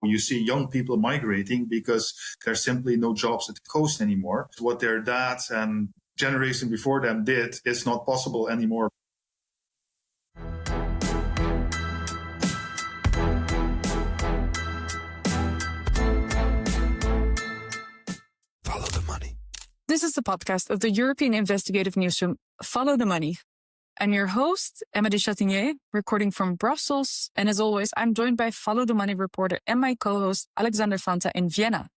You see young people migrating because there's simply no jobs at the coast anymore. What their dads and generation before them did is not possible anymore. Follow the money. This is the podcast of the European investigative newsroom, Follow the Money. I'm your host, Emma de Chatinier, recording from Brussels. And as always, I'm joined by Follow the Money reporter and my co-host, Alexander Fanta in Vienna.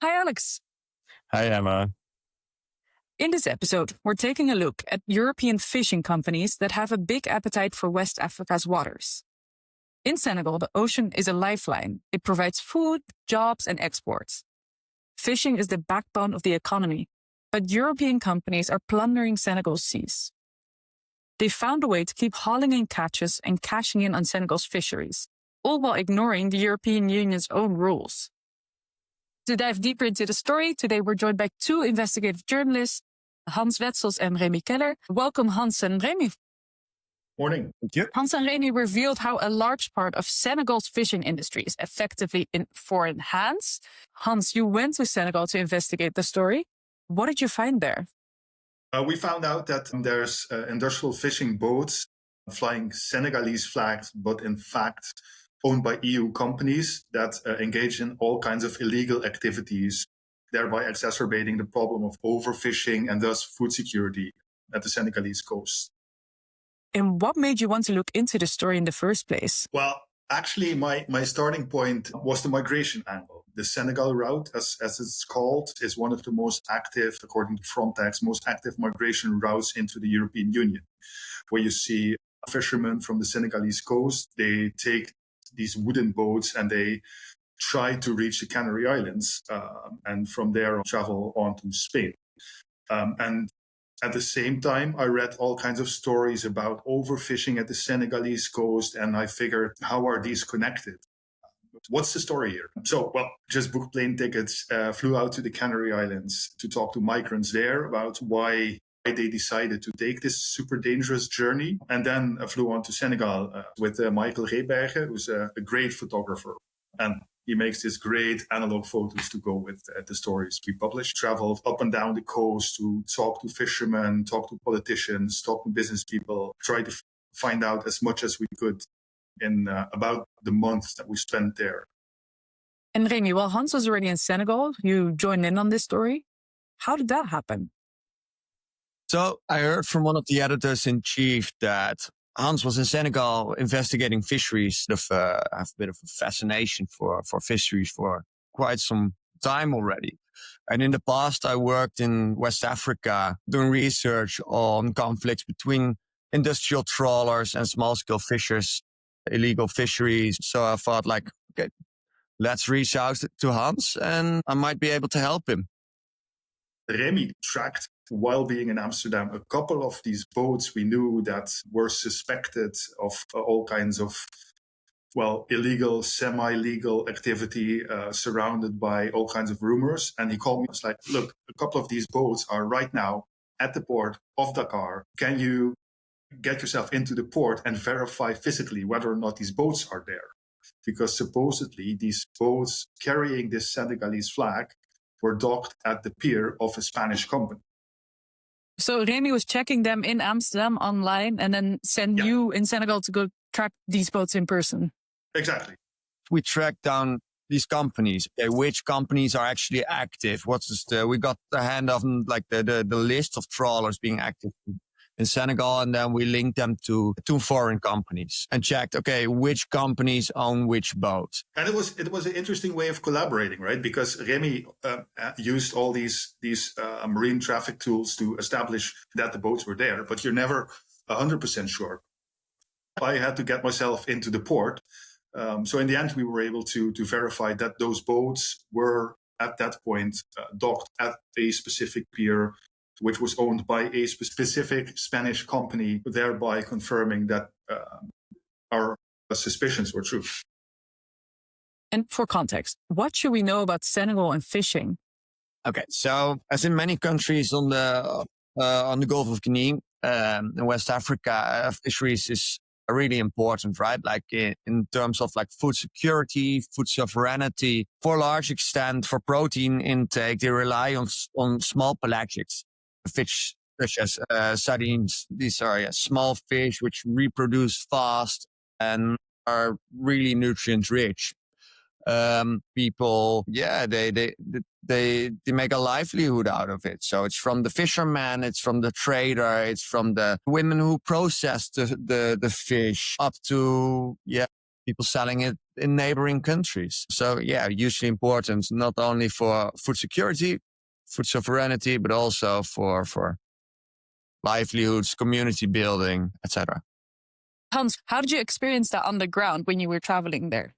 Hi, Alex. Hi, Emma. In this episode, we're taking a look at European fishing companies that have a big appetite for West Africa's waters. In Senegal, the ocean is a lifeline. It provides food, jobs, and exports. Fishing is the backbone of the economy, but European companies are plundering Senegal's seas. They found a way to keep hauling in catches and cashing in on Senegal's fisheries, all while ignoring the European Union's own rules. To dive deeper into the story, today we're joined by two investigative journalists, Hans Wetzels and Remy Käller. Welcome, Hans and Remy. Morning. Thank you. Hans and Remy revealed how a large part of Senegal's fishing industry is effectively in foreign hands. Hans, you went to Senegal to investigate the story. What did you find there? We found out that there's industrial fishing boats flying Senegalese flags, but in fact owned by EU companies that engage in all kinds of illegal activities, thereby exacerbating the problem of overfishing and thus food security at the Senegalese coast. And what made you want to look into the story in the first place? Well, actually, my starting point was the migration angle. The Senegal route, as it's called, is one of the most active, according to Frontex, most active migration routes into the European Union, where you see fishermen from the Senegalese coast. They take these wooden boats and they try to reach the Canary Islands and from there travel on to Spain. And at the same time, I read all kinds of stories about overfishing at the Senegalese coast, and I figured, how are these connected? What's the story here? So, just booked plane tickets, flew out to the Canary Islands to talk to migrants there about why they decided to take this super dangerous journey, and then flew on to Senegal with Michael Rhebergen, who's a great photographer. And he makes these great analog photos to go with the stories we publish. Traveled up and down the coast to talk to fishermen, talk to politicians, talk to business people, try to find out as much as we could in about the month that we spent there. And Remy, while Hans was already in Senegal, you joined in on this story. How did that happen? So I heard from one of the editors-in-chief that Hans was in Senegal investigating fisheries. I have a bit of a fascination for fisheries for quite some time already. And in the past, I worked in West Africa doing research on conflicts between industrial trawlers and small-scale fishers, illegal fisheries. So I thought, okay, let's reach out to Hans and I might be able to help him. Remy tracked, while being in Amsterdam, a couple of these boats we knew that were suspected of all kinds of, illegal, semi-legal activity surrounded by all kinds of rumors. And he called me. It's like, look, a couple of these boats are right now at the port of Dakar. Can you get yourself into the port and verify physically whether or not these boats are there? Because supposedly these boats carrying this Senegalese flag were docked at the pier of a Spanish company. So Remy was checking them in Amsterdam online and then sent you in Senegal to go track these boats in person. Exactly. We tracked down these companies. Okay, which companies are actually active? We got the hand of the list of trawlers being active in Senegal, and then we linked them to two foreign companies and checked, okay, which companies own which boats. And it was an interesting way of collaborating, right? Because Remy used all these marine traffic tools to establish that the boats were there, but you're never 100% sure. I had to get myself into the port. So in the end, we were able to verify that those boats were at that point docked at a specific pier, which was owned by a specific Spanish company, thereby confirming that our suspicions were true. And for context, what should we know about Senegal and fishing? Okay, so as in many countries on the Gulf of Guinea, in West Africa, fisheries is are really important, right? Like in terms of like food security, food sovereignty. For a large extent, for protein intake, they rely on small pelagics, fish such as sardines. These are small fish which reproduce fast and are really nutrient rich. People, they make a livelihood out of it. So it's from the fisherman, it's from the trader, it's from the women who process the fish up to, people selling it in neighboring countries. So hugely important, not only for food security, food sovereignty, but also for livelihoods, community building, etc. Hans, how did you experience that on the ground when you were traveling there?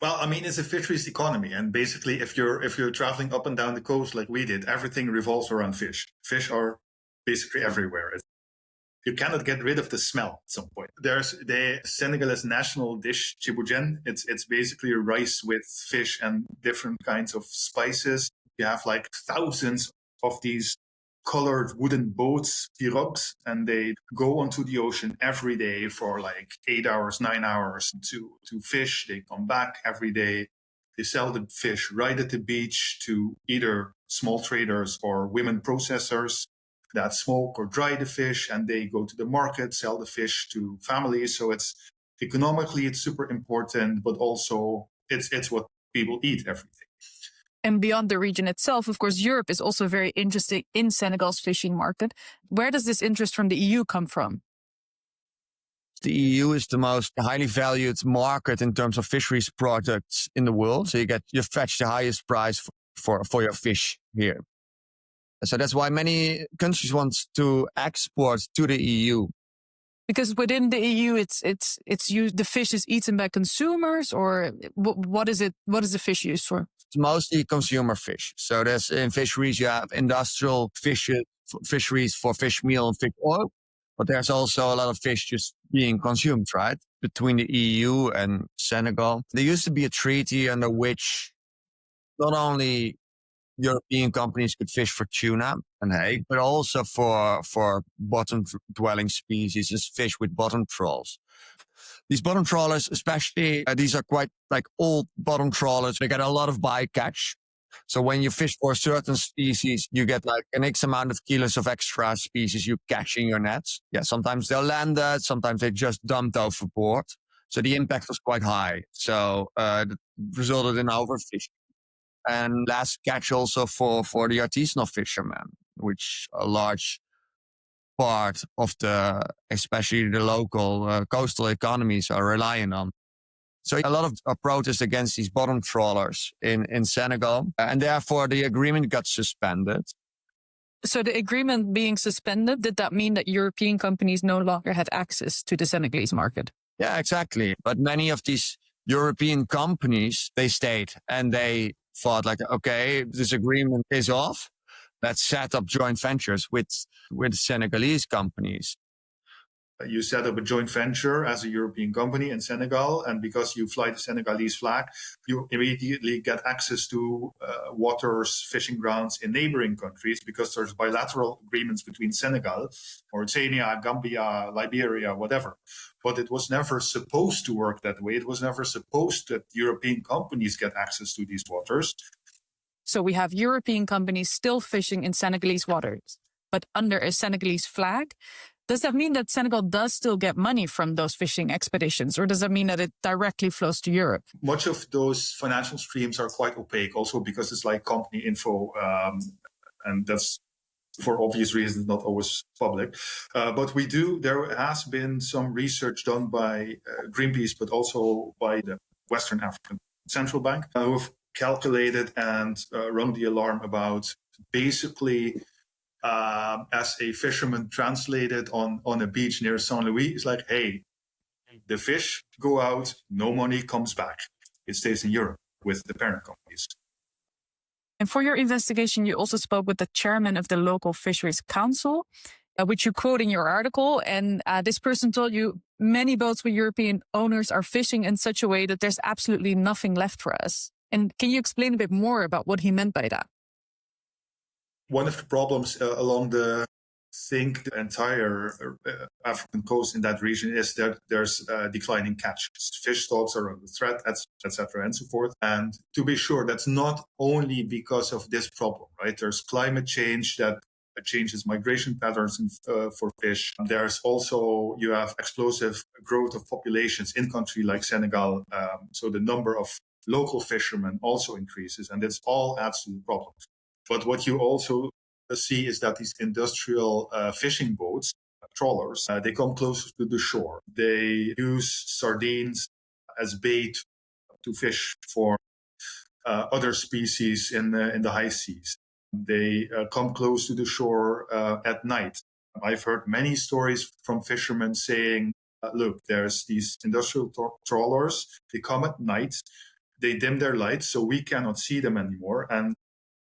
Well, I mean, it's a fisheries economy, and basically, if you're traveling up and down the coast like we did, everything revolves around fish. Fish are basically everywhere. You cannot get rid of the smell at some point. There's the Senegalese national dish, chiboudjen. It's basically rice with fish and different kinds of spices. You have like thousands of these colored wooden boats, pirogues, and they go onto the ocean every day for like 8 hours, 9 hours to fish. They come back every day. They sell the fish right at the beach to either small traders or women processors that smoke or dry the fish, and they go to the market, sell the fish to families. So it's economically, it's super important, but also it's what people eat every day. And beyond the region itself, of course, Europe is also very interested in Senegal's fishing market. Where does this interest from the EU come from? The EU is the most highly valued market in terms of fisheries products in the world. So you fetch the highest price for your fish here. So that's why many countries want to export to the EU. Because within the EU, it's used, the fish is eaten by consumers, or what is it? What is the fish used for? It's mostly consumer fish. So there's in fisheries, you have industrial fisheries for fish meal and fish oil, but there's also a lot of fish just being consumed, right? Between the EU and Senegal. There used to be a treaty under which not only European companies could fish for tuna and hake, but also for bottom-dwelling species, as fish with bottom trawls. These bottom trawlers, especially, these are quite like old bottom trawlers. They get a lot of bycatch. So when you fish for a certain species, you get like an X amount of kilos of extra species you catch in your nets. Yeah, sometimes they're landed, sometimes they just dumped overboard. So the impact was quite high. So it resulted in overfishing. And last catch also for the artisanal fishermen, which a large part of especially the local coastal economies are relying on. So a lot of protest against these bottom trawlers in Senegal, and therefore the agreement got suspended. So the agreement being suspended, did that mean that European companies no longer had access to the Senegalese market? Yeah, exactly. But many of these European companies, they stayed and they thought like, okay, this agreement is off. Let's set up joint ventures with Senegalese companies. You set up a joint venture as a European company in Senegal, and because you fly the Senegalese flag, you immediately get access to waters, fishing grounds in neighboring countries, because there's bilateral agreements between Senegal, Mauritania, Gambia, Liberia, whatever. But it was never supposed to work that way. It was never supposed that European companies get access to these waters. So we have European companies still fishing in Senegalese waters, but under a Senegalese flag. Does that mean that Senegal does still get money from those fishing expeditions, or does that mean that it directly flows to Europe? Much of those financial streams are quite opaque, also because it's like company info, and that's for obvious reasons not always public. But there has been some research done by Greenpeace, but also by the Western African Central Bank, who have calculated and rung the alarm about basically as a fisherman translated on a beach near Saint Louis. It's like, hey, the fish go out, no money comes back. It stays in Europe with the parent companies. And for your investigation, you also spoke with the chairman of the local fisheries council, which you quote in your article. And this person told you many boats with European owners are fishing in such a way that there's absolutely nothing left for us. And can you explain a bit more about what he meant by that? One of the problems along the think the entire African coast in that region is that there's declining catches. Fish stocks are under threat, etc., and so forth. And to be sure, that's not only because of this problem, right? There's climate change that changes migration patterns for fish. There's also, you have explosive growth of populations in country like Senegal. So the number of local fishermen also increases, and this all adds to the problem. But what you also see is that these industrial fishing boats, trawlers, they come closer to the shore. They use sardines as bait to fish for other species in the high seas. They come close to the shore at night. I've heard many stories from fishermen saying, look, there's these industrial trawlers. They come at night. They dim their lights, so we cannot see them anymore. And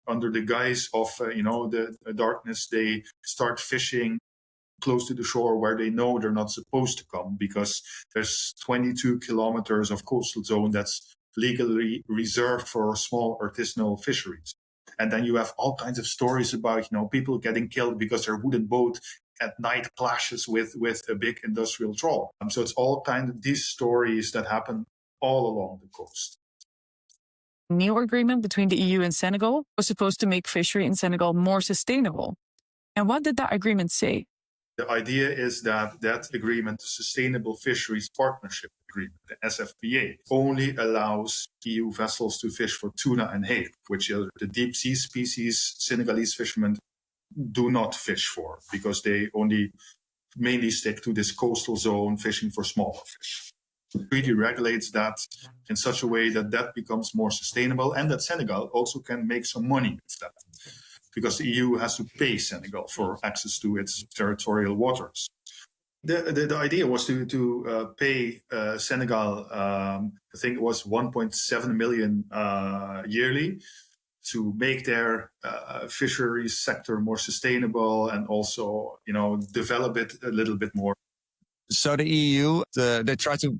under the guise of, the darkness, they start fishing close to the shore where they know they're not supposed to come, because there's 22 kilometers of coastal zone that's legally reserved for small artisanal fisheries. And then you have all kinds of stories about, people getting killed because their wooden boat at night clashes with a big industrial trawler. So it's all kind of these stories that happen all along the coast. New agreement between the EU and Senegal was supposed to make fishery in Senegal more sustainable. And what did that agreement say? The idea is that agreement, the Sustainable Fisheries Partnership Agreement, the SFPA, only allows EU vessels to fish for tuna and hake, which are the deep sea species Senegalese fishermen do not fish for, because they only mainly stick to this coastal zone fishing for smaller fish. The treaty regulates that in such a way that becomes more sustainable, and that Senegal also can make some money with that, because the EU has to pay Senegal for access to its territorial waters. The idea was to pay Senegal, I think it was 1.7 million yearly, to make their fisheries sector more sustainable and also, develop it a little bit more. So the EU, they try to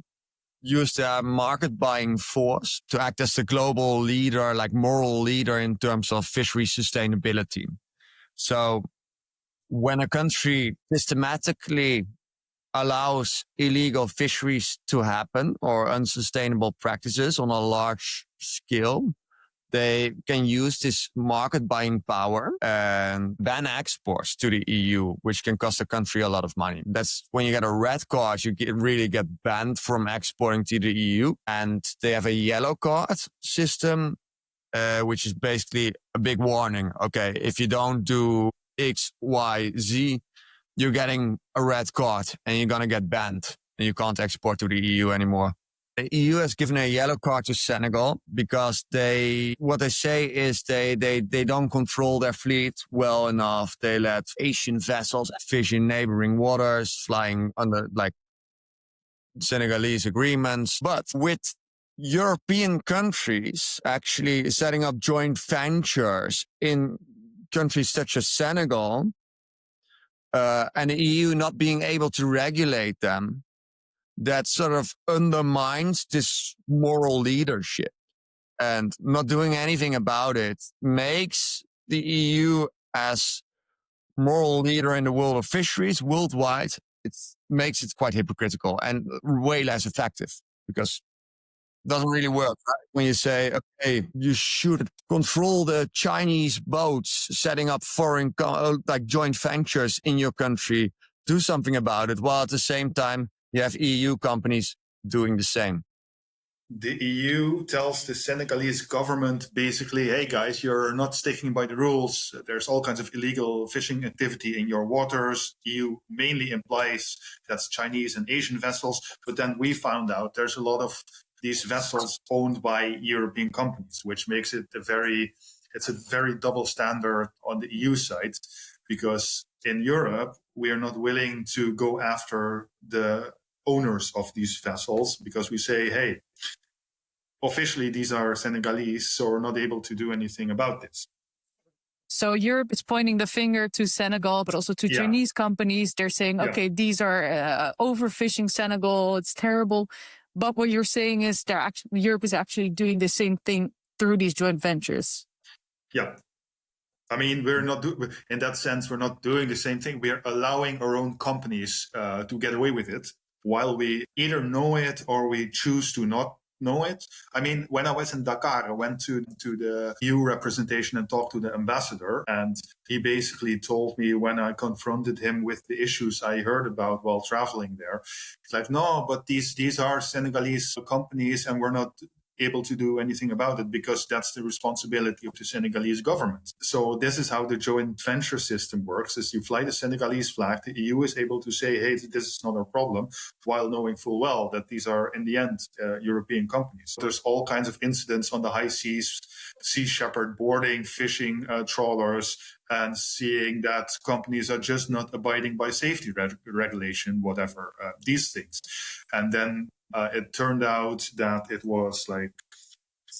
use their market buying force to act as the global leader, like moral leader in terms of fishery sustainability. So when a country systematically allows illegal fisheries to happen or unsustainable practices on a large scale, they can use this market buying power and ban exports to the EU, which can cost a country a lot of money. That's when you get a red card, you really get banned from exporting to the EU. And they have a yellow card system, which is basically a big warning. Okay, if you don't do X, Y, Z, you're getting a red card and you're going to get banned and you can't export to the EU anymore. The EU has given a yellow card to Senegal because what they say is they don't control their fleet well enough. They let Asian vessels fish in neighboring waters, flying under like Senegalese agreements. But with European countries actually setting up joint ventures in countries such as Senegal, and the EU not being able to regulate them, that sort of undermines this moral leadership, and not doing anything about it makes the EU as moral leader in the world of fisheries worldwide. It makes it quite hypocritical and way less effective, because it doesn't really work, right? When you say, okay, you should control the Chinese boats setting up foreign like joint ventures in your country, do something about it, while at the same time you have EU companies doing the same. The EU tells the Senegalese government basically, hey guys, you're not sticking by the rules. There's all kinds of illegal fishing activity in your waters. EU mainly implies that's Chinese and Asian vessels. But then we found out there's a lot of these vessels owned by European companies, which makes it a very double standard on the EU side, because in Europe, we are not willing to go after the owners of these vessels, because we say, hey, officially these are Senegalese, so we're not able to do anything about this. So Europe is pointing the finger to Senegal, but also to Chinese companies. They're saying, okay, these are overfishing Senegal. It's terrible. But what you're saying is Europe is actually doing the same thing through these joint ventures. Yeah. I mean, in that sense, we're not doing the same thing. We are allowing our own companies to get away with it while we either know it or we choose to not know it. I mean, when I was in Dakar, I went to the EU representation and talked to the ambassador. And he basically told me, when I confronted him with the issues I heard about while traveling there, it's like, no, but these are Senegalese companies and we're not able to do anything about it because that's the responsibility of the Senegalese government. So this is how the joint venture system works, is you fly the Senegalese flag, the EU is able to say, hey, this is not our problem, while knowing full well that these are, in the end, European companies. There's all kinds of incidents on the high seas, Sea Shepherd boarding, fishing trawlers, and seeing that companies are just not abiding by safety regulation, whatever, these things. And then it turned out that it was like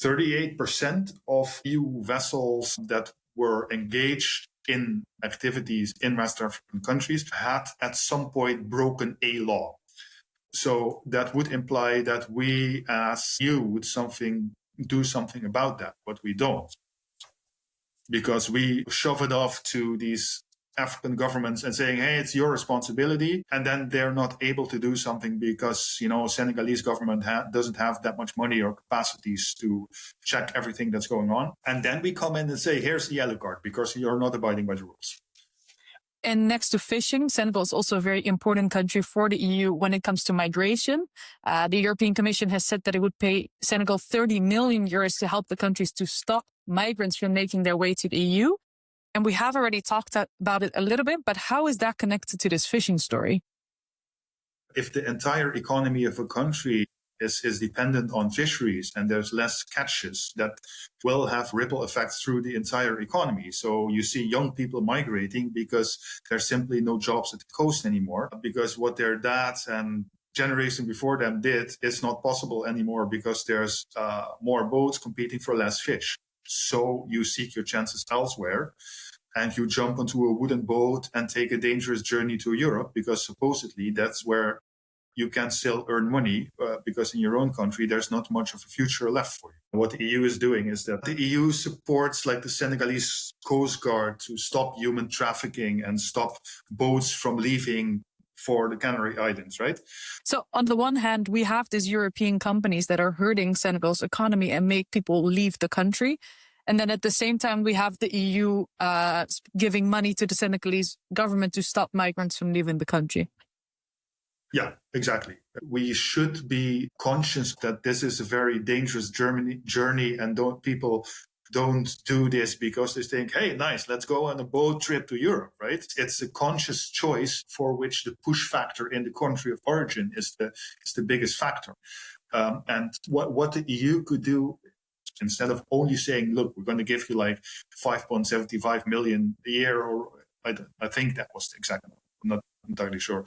38% of EU vessels that were engaged in activities in West African countries had at some point broken a law. So that would imply that we as EU would do something about that, but we don't. Because we shove it off to these African governments and saying, hey, it's your responsibility. And then they're not able to do something because, Senegalese government doesn't have that much money or capacities to check everything that's going on. And then we come in and say, here's the yellow card because you're not abiding by the rules. And next to fishing, Senegal is also a very important country for the EU when it comes to migration. The European Commission has said that it would pay Senegal 30 million euros to help the countries to stop migrants from making their way to the EU. And we have already talked about it a little bit, but how is that connected to this fishing story? If the entire economy of a country is dependent on fisheries and there's less catches, that will have ripple effects through the entire economy. So you see young people migrating because there's simply no jobs at the coast anymore, because what their dads and generation before them did is not possible anymore because there's more boats competing for less fish. So you seek your chances elsewhere and you jump onto a wooden boat and take a dangerous journey to Europe because supposedly that's where you can still earn money because in your own country, there's not much of a future left for you. What the EU is doing is that the EU supports like the Senegalese Coast Guard to stop human trafficking and stop boats from leaving for the Canary Islands, right? So on the one hand, we have these European companies that are hurting Senegal's economy and make people leave the country. And then at the same time, we have the EU giving money to the Senegalese government to stop migrants from leaving the country. Yeah, exactly. We should be conscious that this is a very dangerous journey and people don't do this because they think, hey, nice, let's go on a boat trip to Europe, right? It's a conscious choice for which the push factor in the country of origin is the biggest factor. And what the EU could do, instead of only saying, look, we're going to give you like 5.75 million a year, or I think that was the exact number, I'm not entirely sure,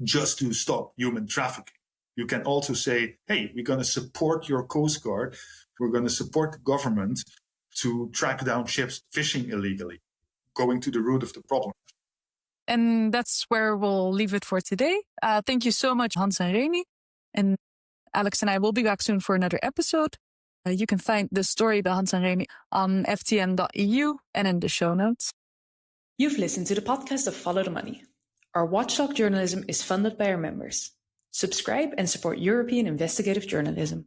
just to stop human trafficking. You can also say, hey, we're going to support your Coast Guard. We're going to support the government to track down ships fishing illegally, going to the root of the problem. And that's where we'll leave it for today. Thank you so much, Hans and Remy. And Alex and I will be back soon for another episode. You can find the story about Hans and Remy on ftn.eu and in the show notes. You've listened to the podcast of Follow the Money. Our watchdog journalism is funded by our members. Subscribe and support European investigative journalism.